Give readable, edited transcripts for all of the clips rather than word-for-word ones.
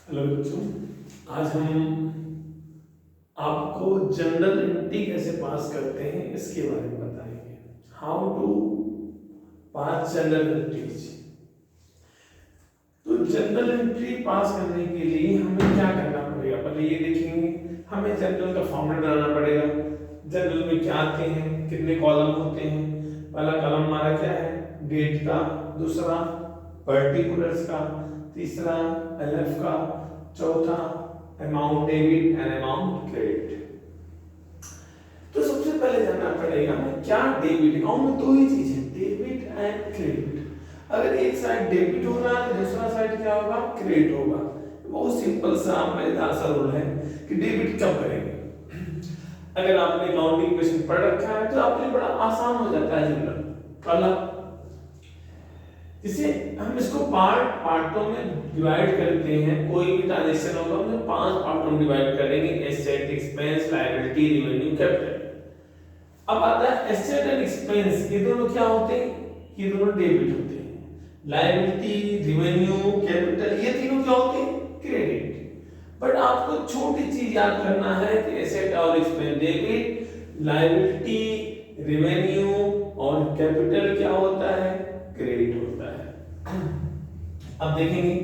Hello बच्चों, आज हम आपको जनरल एंट्री कैसे पास करते हैं इसके बारे में बताएंगे। How to pass general entries. तो जनरल एंट्री पास करने के लिए हमें क्या करना पड़ेगा, पहले ये देखेंगे। हमें जनरल का फॉर्मेट बनाना पड़ेगा। जनरल में क्या आते हैं, कितने कॉलम होते हैं। पहला कॉलम हमारा क्या है, डेट का। दूसरा पर्टिकुलर्स का। तीसरा एलएफ का। चौथा amount debit and amount credit. तो सबसे पहले जानना पड़ेगा हमें क्या डेबिट। अकाउंट में दो ही चीज है, डेबिट एंड क्रेडिट। अगर एक साइड डेबिट हो रहा है तो दूसरा साइड क्या होगा, क्रेडिट होगा। बहुत सिंपल सा मजेदार सा रूल है कि डेबिट कब करेंगे। अगर आपने अकाउंटिंग क्वेश्चन पढ़ रखा है तो आपके लिए बड़ा आसान हो जाता है जनरल। पहला, जैसे हम इसको पार्टों में डिवाइड करते हैं। कोई भी ट्रांजैक्शन होगा हम 5 पार्टों में डिवाइड करेंगे, asset, expense, liability, revenue, capital. अब आता है एसेट एंड एक्सपेंस, ये दोनों क्या होते हैं, ये दोनों डेबिट होते हैं। लायबिलिटी, रेवेन्यू, कैपिटल, ये तीनों क्या होते हैं, क्रेडिट। बट आपको छोटी चीज याद करना है कि एसेट और एक्सपेंस डेबिट, लायबिलिटी, रेवेन्यू और कैपिटल क्या होता है, क्रेडिट होता है। अब देखेंगे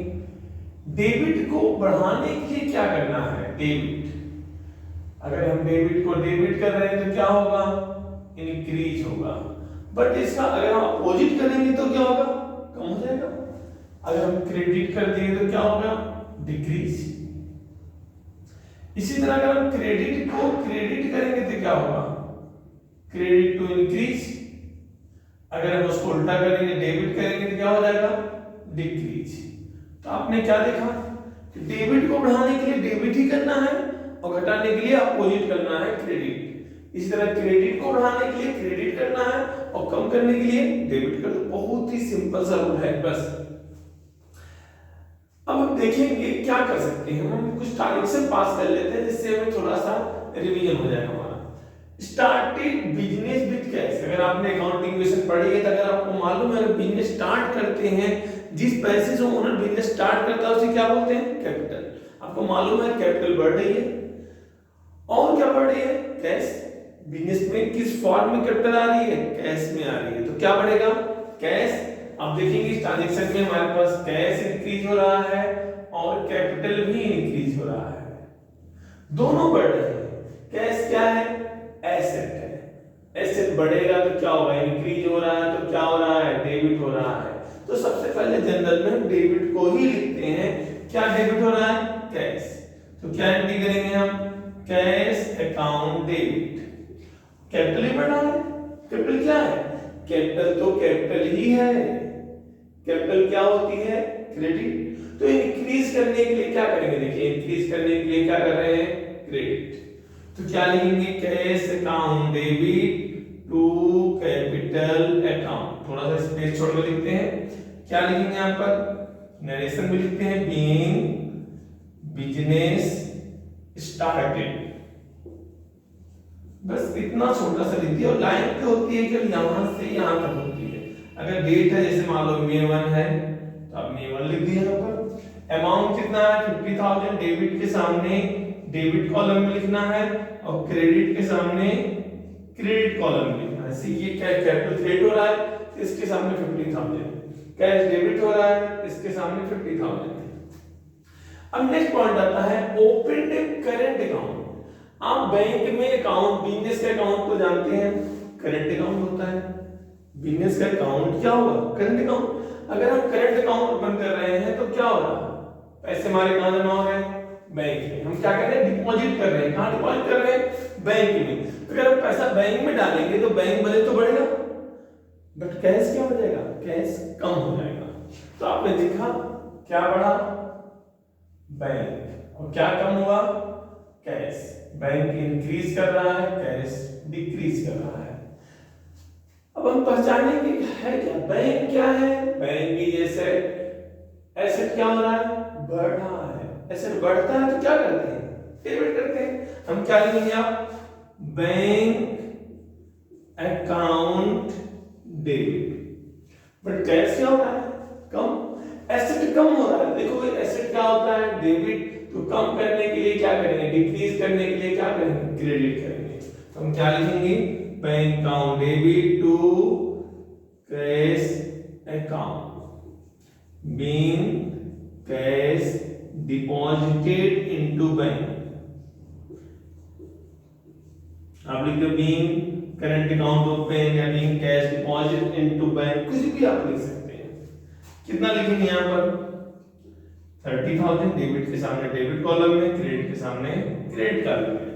डेबिट को बढ़ाने के लिए क्या करना है। डेबिट, अगर हम डेबिट को डेबिट कर रहे हैं तो क्या होगा, इंक्रीज होगा। बट इसका अगर हम अपोजिट करेंगे तो क्या होगा, कम हो जाएगा। अगर हम क्रेडिट कर देंगे तो क्या होगा, डिक्रीज। इसी तरह अगर हम क्रेडिट को क्रेडिट करेंगे तो क्या होगा, क्रेडिट टू इंक्रीज। अगर हम उसको उल्टा करेंगे, डेबिट करेंगे तो क्या हो जाएगा, डिक्रीज। तो आपने क्या देखा कि डेबिट को बढ़ाने के लिए डेबिट ही करना है और घटाने के लिए अपोजिट करना है, क्रेडिट। इसी तरह क्रेडिट को बढ़ाने के लिए क्रेडिट करना है और कम करने के लिए डेबिट कर दो। बहुत ही सिंपल सा रूल है बस। अब हम देखेंगे क्या कर सकते हैं। हम कुछ ट्रांजैक्शन पास कर लेते हैं जिससे हमें थोड़ा सा रिवीजन हो जाएगा हमारा। Started business with cash. अगर आपने अकाउंटिंग क्वेश्चन पढ़ी है तो अगर आपको मालूम है बिजनेस स्टार्ट करते हैं, जिस पैसे से ओनर बिजनेस स्टार्ट करता है उसे क्या बोलते हैं, कैपिटल। आपको मालूम है कैपिटल बढ़ रही है और क्या बढ़ रही है, कैश। बिजनेस में किस फॉर्म में कैपिटल आ रही है, कैश में आ रही है, तो क्या बढ़ेगा, कैश। अब देखेंगे इस ट्रांजैक्शन में हमारे पास कैश इंक्रीज हो रहा है और कैपिटल भी इंक्रीज हो रहा है, दोनों बढ़ रहे हैं। कैश क्या है, एसेट है। एसेट बढ़ेगा तो क्या होगा, इंक्रीज हो रहा है, तो क्या हो रहा है, डेबिट हो रहा है। तो सबसे पहले जनरल में हम डेबिट को ही लिखते हैं। क्या डेबिट हो रहा है, कैश। तो क्या एंट्री करेंगे हम, कैश अकाउंट डेबिट। कैपिटल ही बढ़ा है। कैपिटल क्या है, कैपिटल तो कैपिटल ही है। कैपिटल क्या होती है, क्रेडिट। तो इंक्रीज करने के लिए क्या करेंगे, देखिए इंक्रीज करने के लिए क्या कर रहे हैं, क्रेडिट। तो क्या लिखेंगे, cash account debit to capital account. थोड़ा सा स्पेस छोड़ के लिखते हैं। क्या लिखेंगे यहाँ पर, नरेशन में लिखते हैं, बीइंग बिजनेस स्टार्टेड। बस इतना छोटा सा लिख दिया। और लाइन पे होती है कि यहां से यहां तक होती है। अगर डेट है, जैसे मान लो मे 1 है तो आप मे 1 लिख दिया यहाँ पर। अमाउंट कितना है, 50,000। डेबिट के सामने डेबिट कॉलम में लिखना है और क्रेडिट के सामने क्रेडिट कॉलम में लिखना है। ऐसे ये क्या कैपिटल क्रेडिट हो रहा है, इसके सामने 50,000। कैश डेबिट हो रहा है, इसके सामने 50,000। अब नेक्स्ट पॉइंट आता है ओपन करंट अकाउंट। आप बैंक में अकाउंट, बिजनेस के अकाउंट को जानते हैं, करंट अकाउंट होता है। बिजनेस का अकाउंट क्या होगा, करंट अकाउंट। अगर हम करंट अकाउंट ओपन कर रहे हैं तो क्या हो रहा है, पैसे हमारे कहां जमा हो रहे हैं, बैंक में। हम क्या कर रहे हैं, डिपॉजिट कर रहे हैं। कहां डिपॉजिट कर रहे हैं, बैंक में। तो अगर हम पैसा बैंक में डालेंगे तो बैंक भले तो बढ़ेगा बट कैश क्या हो जाएगा, कैश कम हो जाएगा। तो आपने देखा क्या बढ़ा, बैंक, और क्या कम हुआ, कैश। बैंक इंक्रीज कर रहा है, कैश डिक्रीज कर रहा है। अब हम पहचानेंगे है क्या, बैंक क्या है, बैंक की जैसे एसेट क्या हो रहा है, बढ़ रहा है। एसेट बढ़ता है तो क्या करते हैं, डेबिट करते हैं। हम क्या लिखेंगे आप, bank account debit. But cash क्या हो रहा है, कम। एसेट कम हो रहा है। देखो एसेट क्या होता है, डेबिट, तो कम करने के लिए क्या करेंगे, डिक्रीज करने के लिए क्या करेंगे, क्रेडिट करेंगे। तो हम क्या लिखेंगे, bank account debit to cash account being cash deposited into bank. आप लिख दो बीइंग करंट अकाउंट ओपन या being cash deposit into bank, कुछ भी आप लिख सकते हैं। कितना लिखेंगे यहाँ पर 30,000, डेबिट के सामने डेबिट कॉलम में, क्रेडिट के सामने क्रेडिट कॉलम में।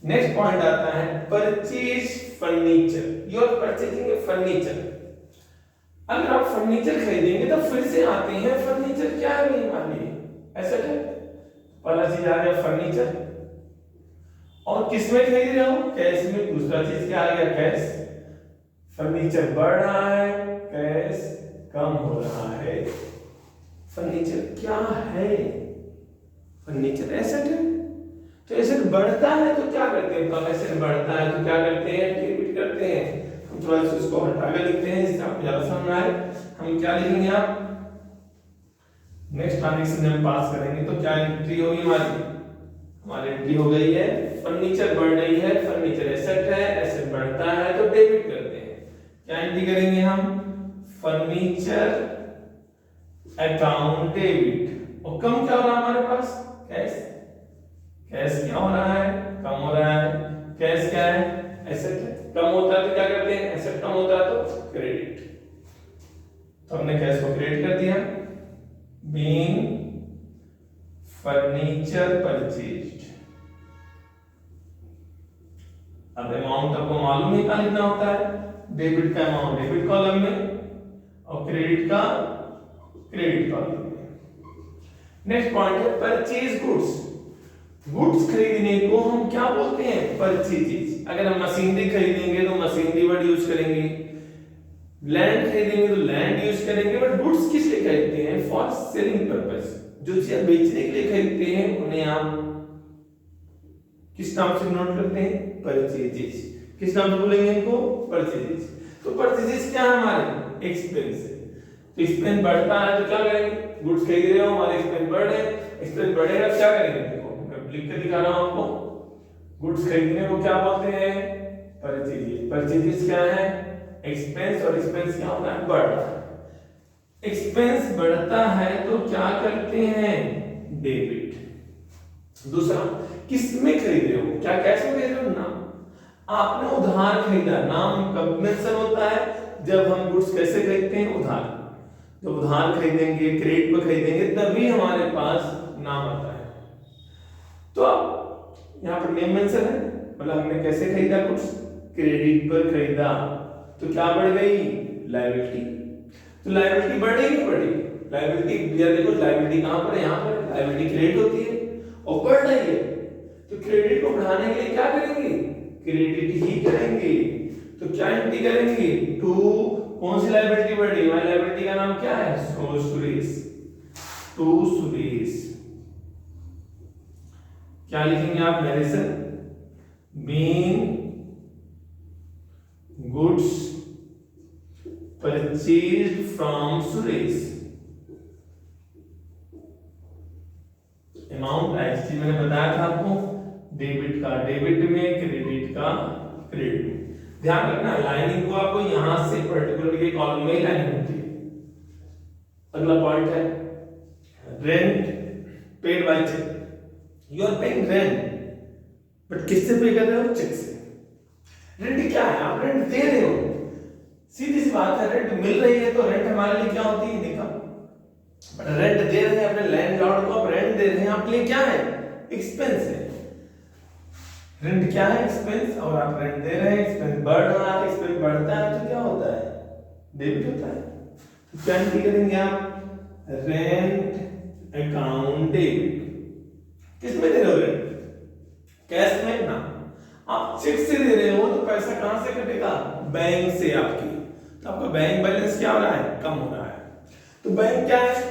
नेक्स्ट पॉइंट आता है purchase furniture. You are purchasing a furniture. अगर आप फर्नीचर खरीदेंगे तो फिर से आते हैं फर्नीचर क्या है भाई, मान लीजिए एसेट है, पहला चीज आ गया फर्नीचर, और किस में खरीद रहे हो, कैश में। दूसरा चीज क्या आ गया, कैश। फर्नीचर बढ़ रहा है, कैश कम हो रहा है। फर्नीचर क्या है, फर्नीचर एसेट है। तो एसेट बढ़ता है तो क्या करते हैं, तो एसेट बढ़ता है तो क्या करते हैं, डेबिट करते हैं। हम थोड़ा सा इसको हटा के लिखते हैं जिससे आपको ज्यादा समझ आए। हम क्या लिखेंगे, आप नेक्स्ट ट्रांजैक्शन जब पास करेंगे तो क्या एंट्री होगी हमारी एंट्री हो गई है फर्नीचर बढ़ रही है, फर्नीचर एसेट है, एसेट बढ़ता है तो डेबिट करते हैं। क्या एंट्री करेंगे हम, फर्नीचर अकाउंट डेबिट। और कम क्या हो रहा है हमारे पास, कैश। कैश क्या हो रहा है, कम हो रहा है। कैश क्या है, एसेट है, कम होता है तो क्या करते हैं, एसेट कम होता है तो क्रेडिट। तो हमने कैश को क्रेडिट कर दिया, बीइंग फर्नीचर परचेज्ड। अब अमाउंट आपको मालूम है क्या लिखना होता है, डेबिट का अमाउंट डेबिट कॉलम में और क्रेडिट का क्रेडिट कॉलम में। नेक्स्ट पॉइंट है परचेज गुड्स। गुड्स खरीदने को हम क्या बोलते हैं, परचेजेस। अगर हम मशीनरी खरीदेंगे तो मशीनरी वर्ड यूज करेंगे, लैंड खरीदेंगे तो लैंड यूज करेंगे। बट गुड्स किस लिए खरीदते हैं, फॉर सेलिंग पर्पस। जो चीज बेचने के लिए खरीदते हैं उन्हें आप किस नाम से नोट करते हैं, परचेजेस। किस नाम से बोलेंगे इनको, परचेजेस। तो परचेजेस क्या है, हमारे एक्सपेंस है। तो एक्सपेंस बढ़ता है तो क्या करेंगे, गुड्स खरीद रहे हो, हमारे एक्सपेंस बढ़ रहे हैं, एक्सपेंस बढ़ेगा क्या करेंगे, देखो मैं लिख कर दिखा रहा हूं आपको। गुड्स खरीदने को क्या बोलते हैं, परचेजेस। परचेजेस क्या है, एक्सपेंस, और एक्सपेंस क्या होता है, बढ़ रहा है। एक्सपेंस बढ़ता है तो क्या करते हैं, डेबिट। दूसरा, किस में खरीद रहे हो, क्या कैश में खरीद रहे हो, नाम। आपने उधार खरीदा, नाम कब मेंशन होता है, जब हम गुड्स कैसे खरीदते हैं, उधार। जब उधार खरीदेंगे, क्रेडिट पर खरीदेंगे, तभी हमारे पास नाम आता है। तो अब यहाँ पर नेम मेंशन है, मतलब हमने कैसे खरीदा गुड्स, क्रेडिट पर खरीदा, तो क्या बढ़ गई, लायबिलिटी। तो लायबिलिटी बढ़ेगी नहीं बढ़ेगी, लायबिलिटी यार देखो, लायबिलिटी कहां पर है, यहां पर है। लायबिलिटी क्रेडिट होती है और बढ़ रही है, तो क्रेडिट को बढ़ाने के लिए क्या करेंगे, क्रेडिट ही करेंगे। तो क्या एंट्री करेंगे, टू कौन सी लायबिलिटी बढ़ रही है, हमारी लायबिलिटी का नाम क्या है, सुरेश। टू सुरेश। क्या लिखेंगे आप, narration being goods purchased from Suresh. Amount actually मैंने बताया था आपको, डेबिट का डेबिट में, क्रेडिट का क्रेडिट में। ध्यान रखना लाइनिंग को आपको यहां से पर्टिकुलर के कॉलम में लाइनिंग होती है। अगला पॉइंट है rent paid by cheque. You are paying rent, but किससे पे कर रहे हो, चेक से। रेंट क्या है, आप रेंट दे रहे हो, सीधी सी बात है। रेंट मिल रही है तो रेंट हमारे लिए क्या होती है, देखा। बट रेंट दे रहे हैं अपने लैंडलॉर्ड को, आप रेंट दे रहे हैं, आपके लिए क्या है, एक्सपेंस है। रेंट क्या है, एक्सपेंस, और आप रेंट दे रहे हैं, एक्सपेंस बढ़ रहा है। एक्सपेंस बढ़ता है तो क्या होता है, डेबिट होता है। तो क्या एंट्री करेंगे आप, रेंट अकाउंट डेबिट। किस में दे रहे हो रेंट, कैश में ना। आप चेक से दे रहे हो तो पैसा कहां से कटेगा, बैंक से आपकी। तो आपका बैंक बैलेंस क्या हो रहा है, कम हो रहा है। तो बैंक क्या है,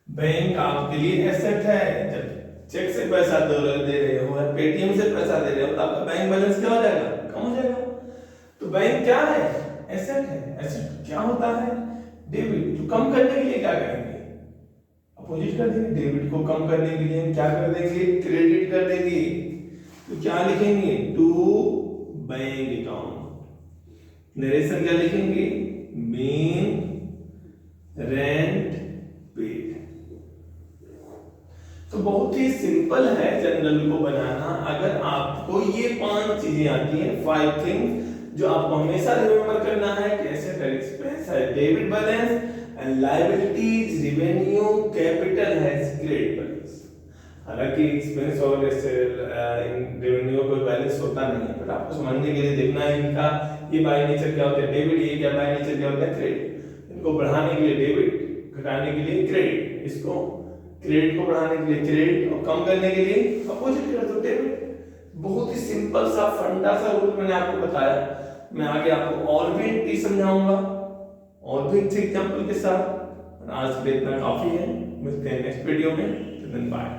बैंक आपके लिए एसेट है। जब चेक से पैसा दे रहे हो, पेटीएम से पैसा दे रहे हो, तो आपका बैंक बैलेंस क्या हो जाएगा, कम हो जाएगा। तो बैंक क्या है, एसेट है। एसेट क्या होता है, डेबिट। जो कम करने के लिए क्या करेंगे, अपोजिट कर देंगे। डेबिट को कम करने के लिए हम क्या कर देंगे, क्रेडिट कर देंगे। तो क्या लिखेंगे, टू बैंक अकाउंट। नरेशन क्या लिखेंगे, मेन रेंट पेड। तो बहुत ही सिंपल है जनरल को बनाना। अगर आपको ये 5 चीजें आती हैं, 5 थिंग्स जो आपको हमेशा रिमेंबर करना है कि एसेट और एक्सपेंस है debit balance and liabilities revenue capital has credit balance. हालांकि एक्सपेंस और रेवेन्यू कोई बैलेंस होता नहीं है, पर आपको समझने के लिए देखना है इनका ये बाय नेचर क्या होता है डेबिट, ये क्या बाय नेचर क्या होता है क्रेडिट। इनको बढ़ाने के लिए डेबिट, घटाने के लिए क्रेडिट। इसको क्रेडिट को बढ़ाने के लिए क्रेडिट और कम करने के लिए अपोजिट कर दो डेबिट। बहुत ही सिंपल सा फंडा सा रूल मैंने आपको बताया। मैं आगे आपको और भी समझाऊंगा और भी अच्छे एग्जांपल के साथ। आज के लिए इतना काफी है, मिलते हैं नेक्स्ट वीडियो में। बाय।